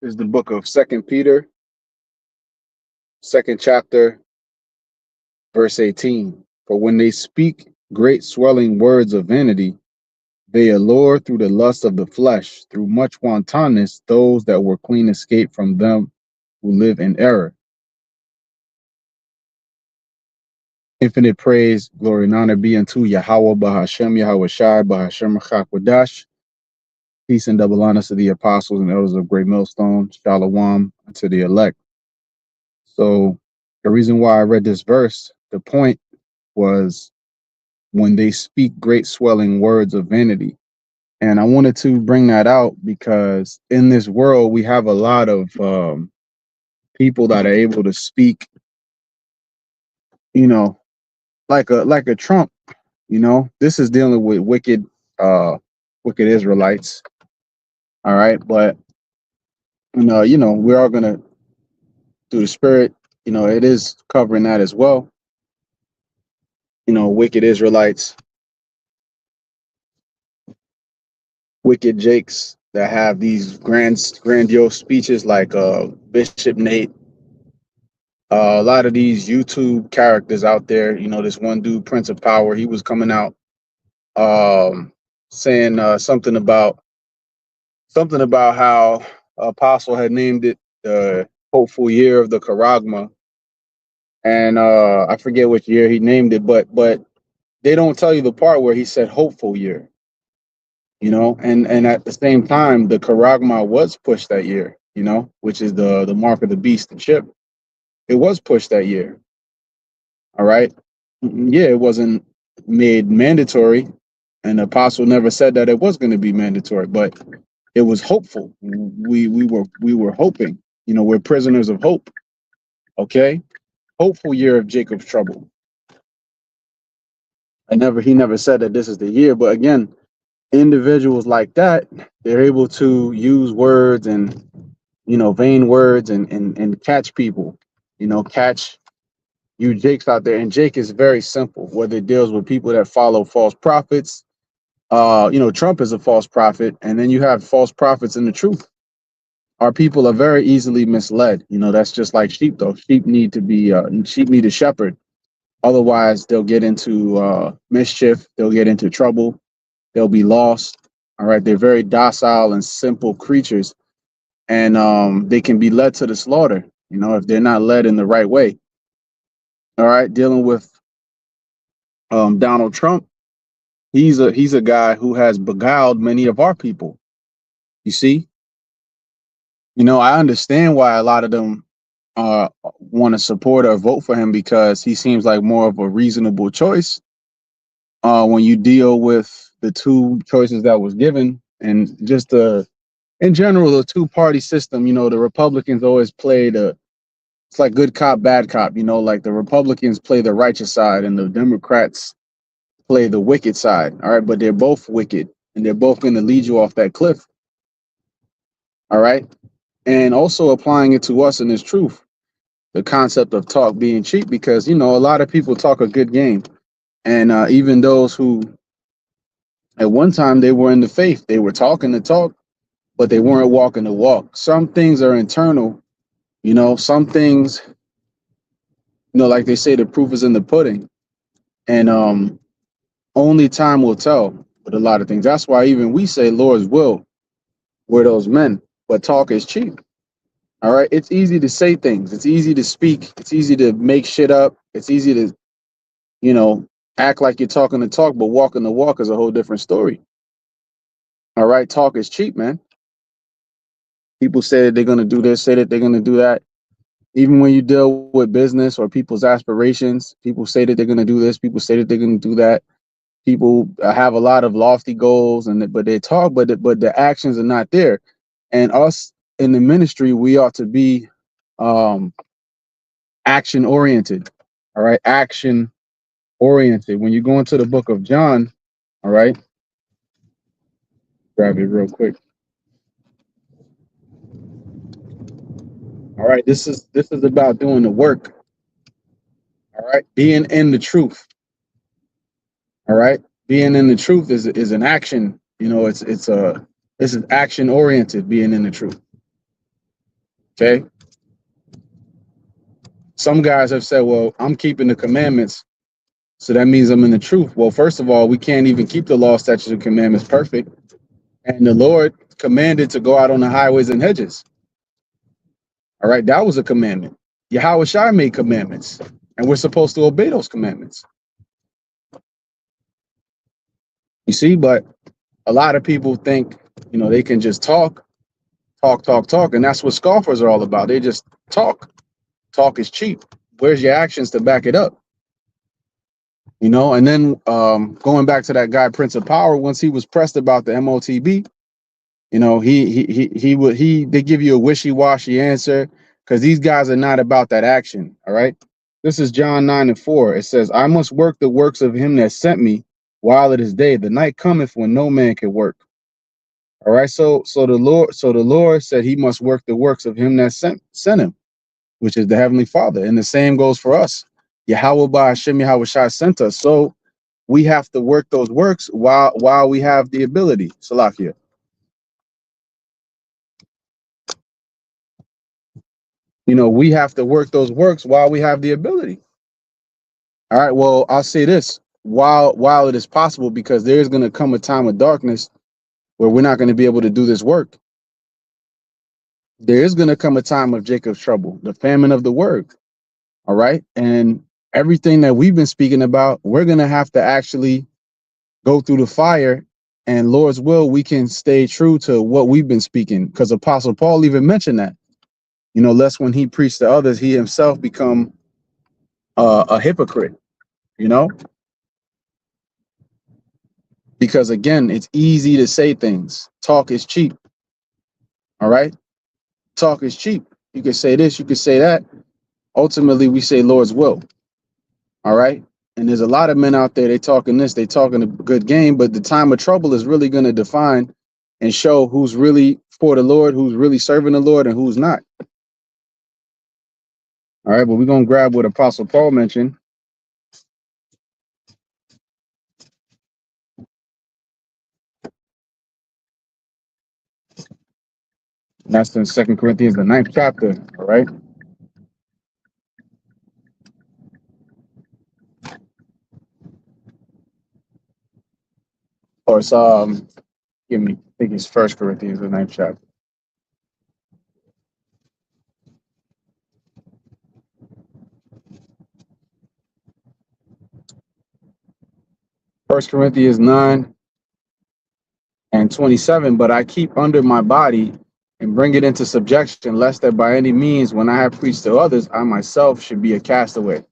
is the book of Second Peter, second chapter, verse 18. For when they speak great swelling words of vanity, they allure through the lust of the flesh, through much wantonness, those that were clean escape from them who live in error. Infinite praise, glory, and honor be unto Yahweh Bahashem, Yahweh Shai, Bahashem Chakwadash. Peace and double honor to the apostles and elders of Great Millstone. Shalom to the elect. So the reason why I read this verse, the point was when they speak great swelling words of vanity. And I wanted to bring that out because in this world, we have a lot of people that are able to speak, you know, like a Trump, this is dealing with wicked Israelites. All right. But, we're all going to, through the spirit, it is covering that as well. Wicked Israelites, wicked Jakes that have these grandiose speeches like Bishop Nate, a lot of these YouTube characters out there. This one dude, Prince of Power, he was coming out saying something about how Apostle had named it the hopeful year of the Charagma, and I forget which year he named it, but they don't tell you the part where he said hopeful year. And at the same time, the Charagma was pushed that year, which is the mark of the beast, the chip. It was pushed that year. All right. Yeah, it wasn't made mandatory. And the apostle never said that it was going to be mandatory, but it was hopeful. We were hoping, we're prisoners of hope. Okay. Hopeful year of Jacob's trouble. He never said that this is the year, but again, individuals like that, they're able to use words and vain words and catch people, catch you Jakes out there. And Jake is very simple, whether it deals with people that follow false prophets. Trump is a false prophet, and then you have false prophets in the truth. Our people are very easily misled. That's just like sheep, though. Sheep need a shepherd. Otherwise, they'll get into mischief. They'll get into trouble. They'll be lost. All right. They're very docile and simple creatures, and they can be led to the slaughter, if they're not led in the right way. All right. Dealing with Donald Trump, he's a guy who has beguiled many of our people. You see, I understand why a lot of them want to support or vote for him, because he seems like more of a reasonable choice when you deal with the two choices that was given, and just in general, the two-party system. The Republicans always play it's like good cop, bad cop. Like the Republicans play the righteous side and the Democrats play the wicked side. All right. But they're both wicked, and they're both going to lead you off that cliff. All right. And also applying it to us in this truth, the concept of talk being cheap, because, a lot of people talk a good game. And even those who at one time they were in the faith, they were talking the talk, but they weren't walking the walk. Some things are internal. Some things, like they say, the proof is in the pudding, and only time will tell with a lot of things. That's why even we say Lord's will, we're those men, but talk is cheap. All right. It's easy to say things. It's easy to speak. It's easy to make shit up. It's easy to, act like you're talking the talk, but walking the walk is a whole different story. All right. Talk is cheap, man. People say that they're going to do this, say that they're going to do that. Even when you deal with business or people's aspirations, people say that they're going to do this. People say that they're going to do that. People have a lot of lofty goals, but they talk, but the actions are not there. And us in the ministry, we ought to be action oriented. All right, action oriented. When you go into the book of John, all right, grab it real quick. All right, this is about doing the work. All right, being in the truth. All right, being in the truth is an action. This is action oriented. Being in the truth. Okay. Some guys have said, well, I'm keeping the commandments, so that means I'm in the truth. Well, first of all, we can't even keep the law, statutes, and commandments perfect. And the Lord commanded to go out on the highways and hedges. All right, that was a commandment. Yahweh Shai made commandments, and we're supposed to obey those commandments. You see, but a lot of people think, they can just talk, and that's what scoffers are all about. They just talk. Talk is cheap. Where's your actions to back it up? And then going back to that guy, Prince of Power, once he was pressed about the MOTB, they give you a wishy-washy answer because these guys are not about that action. All right. This is John 9:4. It says, I must work the works of him that sent me while it is day. The night cometh when no man can work. All right. So the Lord said he must work the works of him that sent him, which is the Heavenly Father. And the same goes for us. Yahweh by Hashem Yahweh Shai sent us. So we have to work those works while we have the ability. Salakia. We have to work those works while we have the ability. All right. Well, I'll say this while it is possible, because there's going to come a time of darkness where we're not going to be able to do this work. There is going to come a time of Jacob's trouble, the famine of the word. All right. And everything that we've been speaking about, we're going to have to actually go through the fire, and Lord's will, we can stay true to what we've been speaking, because Apostle Paul even mentioned that, lest when he preached to others, he himself become a hypocrite, because again, it's easy to say things. Talk is cheap. All right. Talk is cheap. You can say this, you can say that. Ultimately, we say Lord's will. All right. And there's a lot of men out there, they talking this, they talking a good game, but the time of trouble is really going to define and show who's really for the Lord, who's really serving the Lord, and who's not. All right, but we're going to grab what Apostle Paul mentioned. And that's in 2 Corinthians, the 9th chapter. All right. Or it's I think it's 1 Corinthians, the 9th chapter. First Corinthians 9:27. But I keep under my body and bring it into subjection, lest that by any means, when I have preached to others, I myself should be a castaway.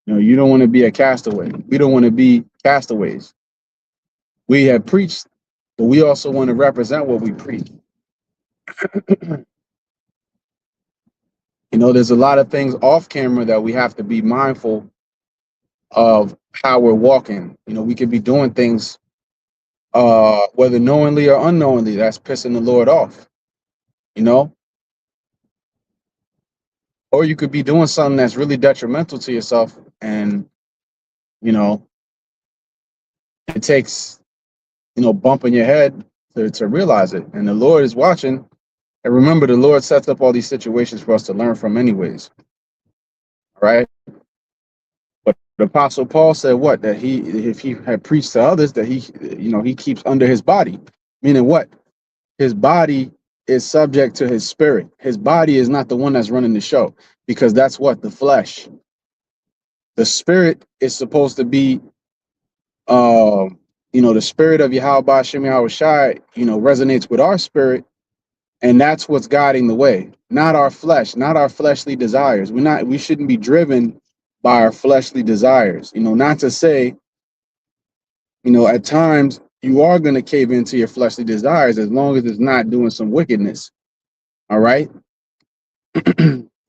You don't want to be a castaway. We don't want to be castaways. We have preached, but we also want to represent what we preach. There's a lot of things off camera that we have to be mindful of how we're walking. We could be doing things, whether knowingly or unknowingly, that's pissing the Lord off, or you could be doing something that's really detrimental to yourself. And, it takes, bumping your head to realize it. And the Lord is watching. And remember, the Lord sets up all these situations for us to learn from anyways. All right. But the Apostle Paul said what? That if he had preached to others, that he keeps under his body. Meaning what? His body is subject to his spirit. His body is not the one that's running the show, because that's what? The flesh. The spirit is supposed to be, the spirit of Yahweh Shem Yahweh Shai, resonates with our spirit. And that's what's guiding the way, not our flesh, not our fleshly desires. We shouldn't be driven by our fleshly desires. Not to say, at times you are going to cave into your fleshly desires, as long as it's not doing some wickedness. All right.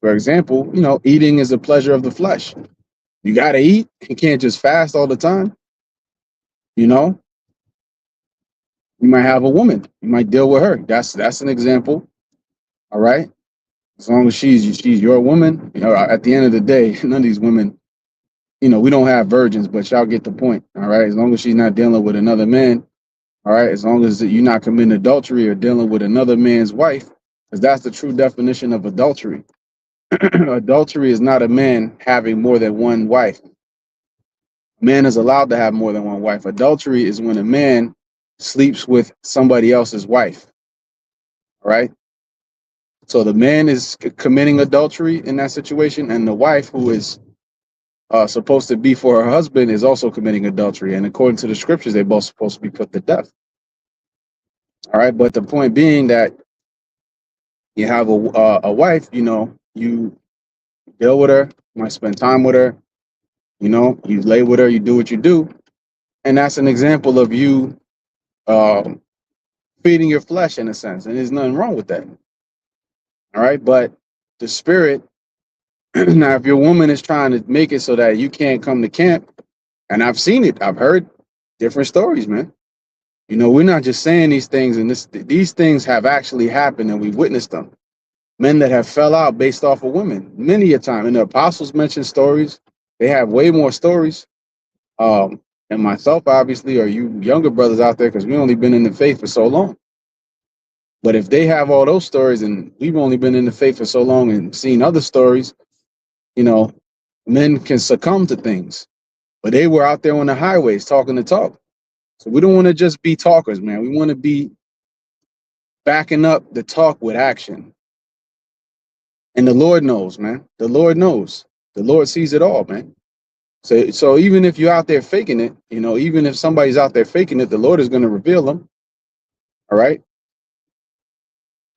For example, eating is a pleasure of the flesh. You got to eat. You can't just fast all the time. You might have a woman. You might deal with her. That's an example. All right. As long as she's your woman, at the end of the day, none of these women, we don't have virgins, but y'all get the point. All right. As long as she's not dealing with another man. All right. As long as you're not committing adultery or dealing with another man's wife, because that's the true definition of adultery. Adultery is not a man having more than one wife. Man is allowed to have more than one wife. Adultery is when a man sleeps with somebody else's wife. All right. So the man is committing adultery in that situation, and the wife, who is supposed to be for her husband, is also committing adultery. And according to the scriptures, they're both supposed to be put to death. All right. But the point being that you have a wife, you deal with her, you might spend time with her, you lay with her, you do what you do. And that's an example of you feeding your flesh in a sense. And there's nothing wrong with that. All right. But the spirit, now, if your woman is trying to make it so that you can't come to camp, and I've seen it, I've heard different stories, man. We're not just saying these things, and these things have actually happened, and we witnessed them. Men that have fell out based off of women, many a time. And the apostles mention stories. They have way more stories. And myself, obviously, or you younger brothers out there, because we've only been in the faith for so long. But if they have all those stories, and we've only been in the faith for so long and seen other stories, men can succumb to things. But they were out there on the highways talking the talk. So we don't want to just be talkers, man. We want to be backing up the talk with action. And the Lord knows, man. The Lord knows. The Lord sees it all, man. So even if you're out there faking it, even if somebody's out there faking it, the Lord is going to reveal them. All right.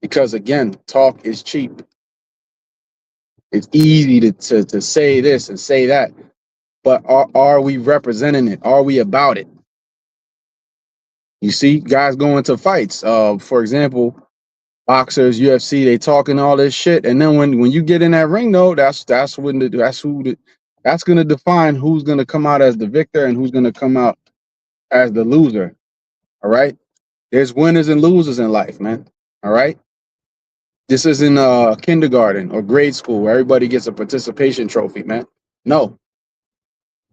Because again, talk is cheap. It's easy to say this and say that. But are we representing it? Are we about it? You see guys going to fights. For example, boxers, UFC, they talking all this shit, and then when you get in that ring, though, that's going to define who's going to come out as the victor and who's going to come out as the loser. All right, there's winners and losers in life, man. All right, this isn't kindergarten or grade school where everybody gets a participation trophy, man. No,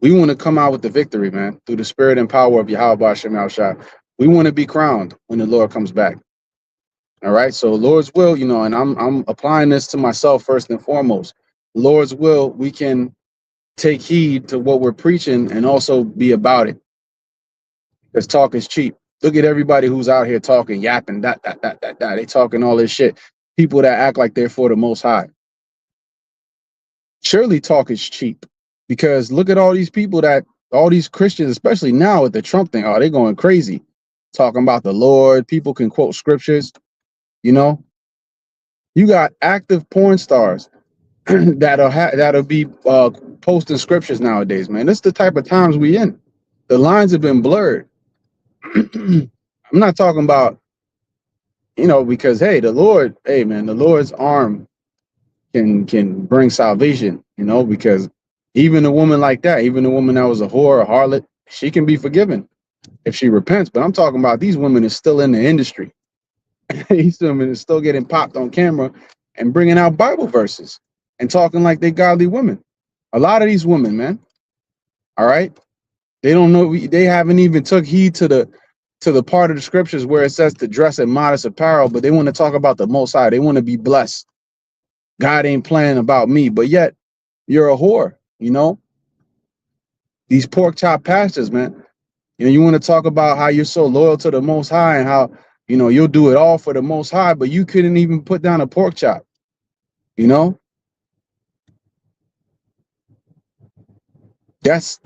we want to come out with the victory, man, through the spirit and power of Yahweh Hashem Shai. We want to be crowned when the Lord comes back. All right. So Lord's will, and I'm applying this to myself first and foremost. Lord's will, we can take heed to what we're preaching and also be about it. Because talk is cheap. Look at everybody who's out here talking, yapping, that. They talking all this shit. People that act like they're for the Most High. Surely talk is cheap. Because look at all these people all these Christians, especially now with the Trump thing, they're going crazy. Talking about the Lord. People can quote scriptures. You got active porn stars that'll be posting scriptures nowadays, man. This is the type of times we in. The lines have been blurred. I'm not talking about, because the Lord's arm can bring salvation, because even a woman like that, even a woman that was a whore, a harlot, she can be forgiven if she repents. But I'm talking about these women is still in the industry. These women is still getting popped on camera and bringing out Bible verses and talking like they godly women. A lot of these women, man. All right. They don't know. They haven't even took heed to the part of the scriptures where it says to dress in modest apparel, but they want to talk about the Most High. They want to be blessed. God ain't playing about me, but yet you're a whore. These pork chop pastors, man. You want to talk about how you're so loyal to the Most High and how you'll do it all for the Most High, but you couldn't even put down a pork chop. That's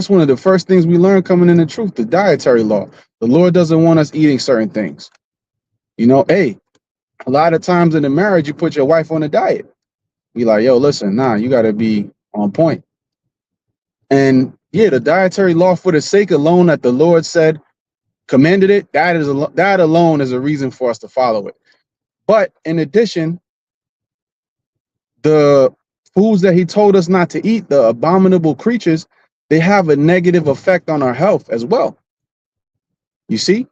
one of the first things we learn coming in the truth, the dietary law. The Lord doesn't want us eating certain things. A lot of times in a marriage, you put your wife on a diet. Be like, yo, listen, you got to be on point. And yeah, the dietary law, for the sake alone that the Lord said, commanded it, that alone is a reason for us to follow it. But in addition, the foods that he told us not to eat, the abominable creatures, they have a negative effect on our health as well. You see?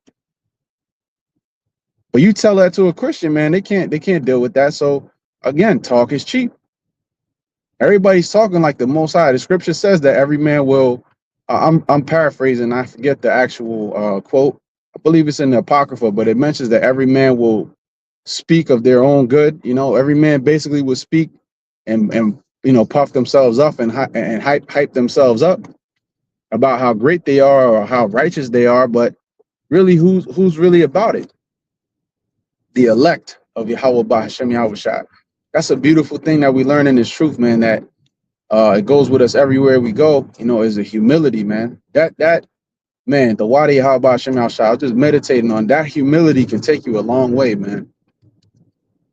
But you tell that to a Christian, man, they can't deal with that. So again, talk is cheap. Everybody's talking like the Most High. The scripture says that every man will, I'm paraphrasing, I forget the actual quote. I believe it's in the Apocrypha, but it mentions that every man will speak of their own good. You know, every man basically would speak and puff themselves up and hype themselves up about how great they are or how righteous they are. But really, who's really about it? The elect of Yahweh Bahashem Yahweh Shai. That's a beautiful thing that we learn in this truth, man. That it goes with us everywhere we go. You know, is a humility, man. That man, the Wadi Yahweh Bahashem Yahweh Shai. I was just meditating on that. Humility can take you a long way, man.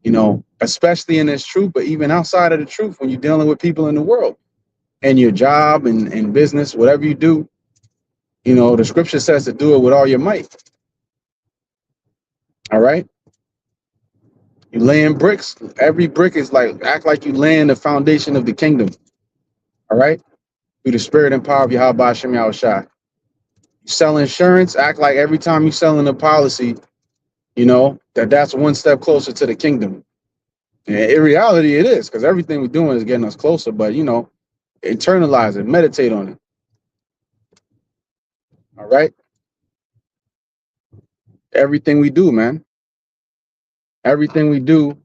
You know, especially in this truth, but even outside of the truth, when you're dealing with people in the world and your job and business, whatever you do, you know, the scripture says to do it with all your might. All right. You laying bricks. Every brick is like, act like you laying the foundation of the kingdom. All right. Through the spirit and power of Yahweh Shem Yahweh Shai. You sell insurance, act like every time you selling a policy, you know, that's one step closer to the kingdom. And in reality, it is, because everything we're doing is getting us closer. But, you know, internalize it, meditate on it. All right. Everything we do, man. Everything we do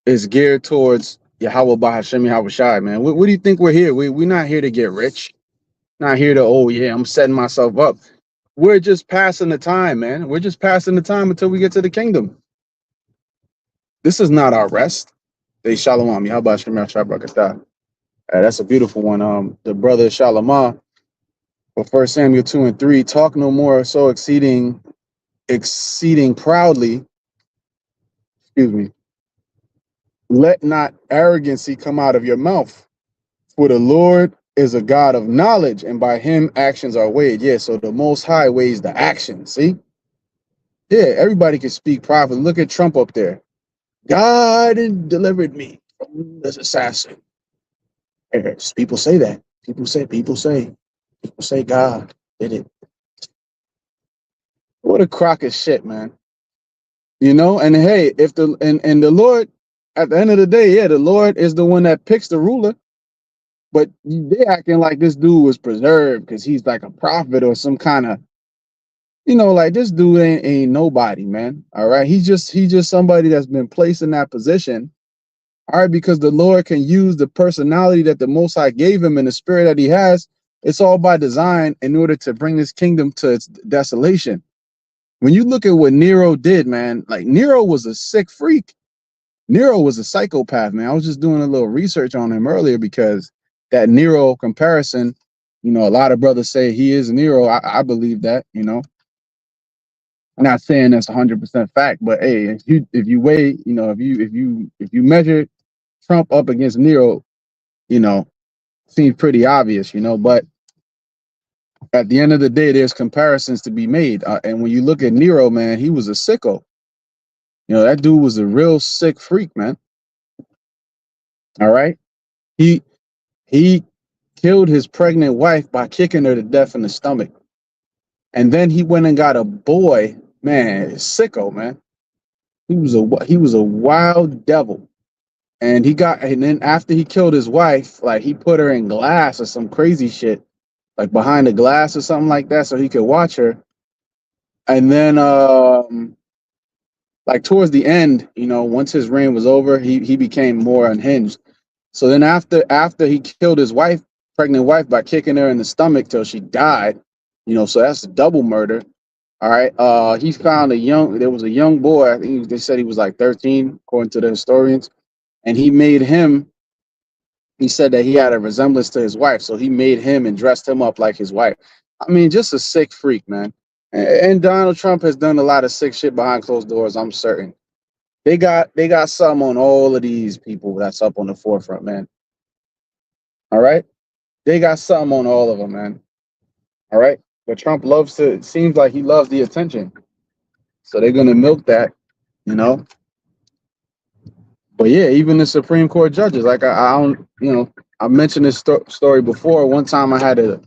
is geared towards Yahweh Bahashem Yahweh Shai, man. What do you think we're here? We're not here to get rich. Not here to, oh yeah, I'm setting myself up. We're just passing the time, man. We're just passing the time until we get to the kingdom. This is not our rest. They Shalom. Yahweh Bahashem Yahweh Shai Barakatah. That's a beautiful one. The brother Shalamah, for 1 Samuel 2 and 3, talk no more so exceeding proudly. Excuse me. Let not arrogancy come out of your mouth, for the Lord is a God of knowledge, and by him actions are weighed. Yeah, so the Most High weighs the action. See? Yeah, everybody can speak prophet. Look at Trump up there. God delivered me from this assassin. People say that. People say God did it. What a crock of shit, man. You know, and hey, if the and the Lord, at the end of the day, yeah, the Lord is the one that picks the ruler. But they acting like this dude was preserved because he's like a prophet or some kind of, you know, like this dude ain't nobody, man. All right. He's just somebody that's been placed in that position. All right, because the Lord can use the personality that the Most High gave him and the spirit that he has. It's all by design in order to bring this kingdom to its desolation. When you look at what Nero did, man, like Nero was a sick freak. Nero was a psychopath, man. I was just doing a little research on him earlier because that Nero comparison, you know, a lot of brothers say he is Nero. I believe that, you know. I'm not saying that's 100% fact, but hey, if you weigh, you know, if you measure Trump up against Nero, you know, seems pretty obvious, you know. But at the end of the day, there's comparisons to be made. And when you look at Nero, man, he was a sicko. You know, that dude was a real sick freak, man. All right. He killed his pregnant wife by kicking her to death in the stomach. And then he went and got a boy, man, sicko, man. He was a wild devil. And then after he killed his wife, like he put her in glass or some crazy shit, like behind the glass or something like that, so he could watch her. And then like towards the end, you know, once his reign was over, he became more unhinged. So then after he killed his pregnant wife by kicking her in the stomach till she died, you know, so that's a double murder. All right. He found there was a young boy, I think they said he was like 13, according to the historians, and he said that he had a resemblance to his wife, so he made him and dressed him up like his wife. I mean, just a sick freak, man. And Donald Trump has done a lot of sick shit behind closed doors, I'm certain. They got something on all of these people that's up on the forefront, man. All right? They got something on all of them, man. All right? But Trump it seems like he loves the attention. So they're going to milk that, you know? But yeah, even the Supreme Court judges, like I don't, you know, I mentioned this story before. One time I had an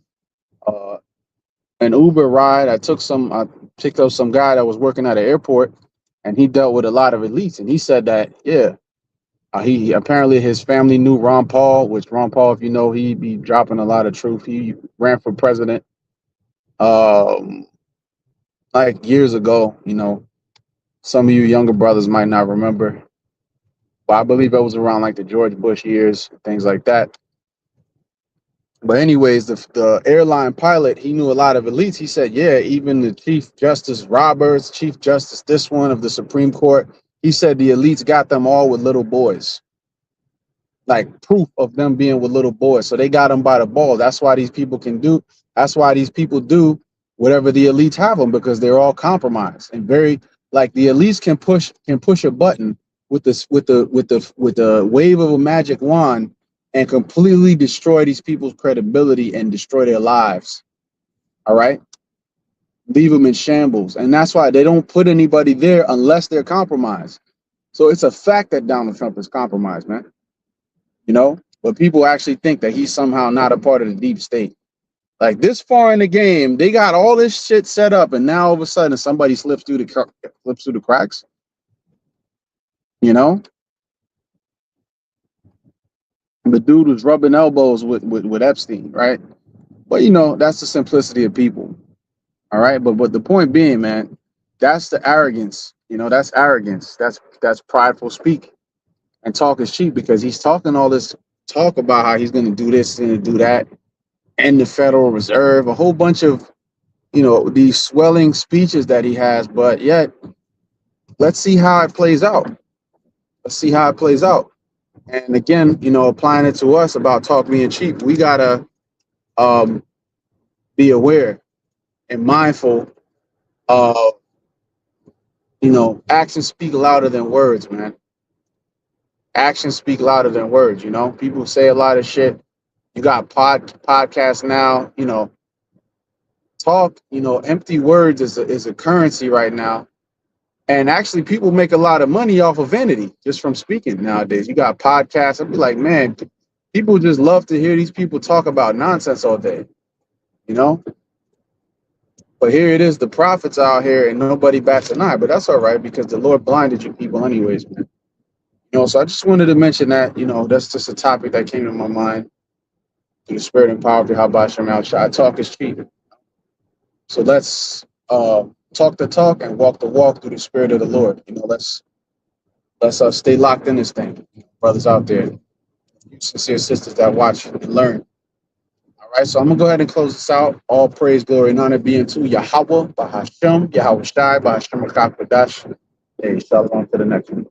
Uber ride. I picked up some guy that was working at an airport, and he dealt with a lot of elites. And he said that, yeah, he apparently his family knew Ron Paul, which Ron Paul, if you know, he be dropping a lot of truth. He ran for president, like years ago, you know. Some of you younger brothers might not remember, but I believe it was around like the George Bush years, things like that. But anyways, the airline pilot, he knew a lot of elites. He said, yeah, even the Chief Justice Roberts, Chief Justice this one of the Supreme Court, he said the elites got them all with little boys, like proof of them being with little boys. So they got them by the ball. That's why these people can do. That's why these people do whatever the elites have them, because they're all compromised and very like the elites can push a button with the wave of a magic wand and completely destroy these people's credibility and destroy their lives. All right, leave them in shambles, and that's why they don't put anybody there unless they're compromised. So it's a fact that Donald Trump is compromised, man. You know, but people actually think that he's somehow not a part of the deep state. Like this far in the game, they got all this shit set up, and now all of a sudden somebody slips through the cracks. You know, the dude was rubbing elbows with Epstein, right? But you know, that's the simplicity of people. All right, but the point being, man, that's the arrogance. You know, that's arrogance. That's prideful speak, and talk is cheap because he's talking all this talk about how he's going to do this and do that, and the Federal Reserve, a whole bunch of, you know, these swelling speeches that he has. But yet, let's see how it plays out. Let's see how it plays out. And again, you know, applying it to us about talk being cheap, we gotta be aware and mindful of, you know, actions speak louder than words, man. Actions speak louder than words. You know, people say a lot of shit. You got podcasts now. You know, talk. You know, empty words is a currency right now. And actually, people make a lot of money off of vanity just from speaking nowadays. You got podcasts. I'd be like, man, people just love to hear these people talk about nonsense all day, you know? But here it is, the prophets out here, and nobody bats an eye. But that's all right, because the Lord blinded you people anyways, man. You know, so I just wanted to mention that, you know, that's just a topic that came to my mind. Through the spirit and power of Yahweh Shem Al Shai. Talk is cheap. So let's talk the talk and walk the walk through the spirit of the Lord. You know, let's stay locked in this thing, brothers out there, you sincere sisters that watch and learn. All right, so I'm gonna go ahead and close this out. All praise, glory, and honor be unto Yahweh, Bahashem, Yahweh Shai, Bahashem Akakadash. Hey, shalom to the next one.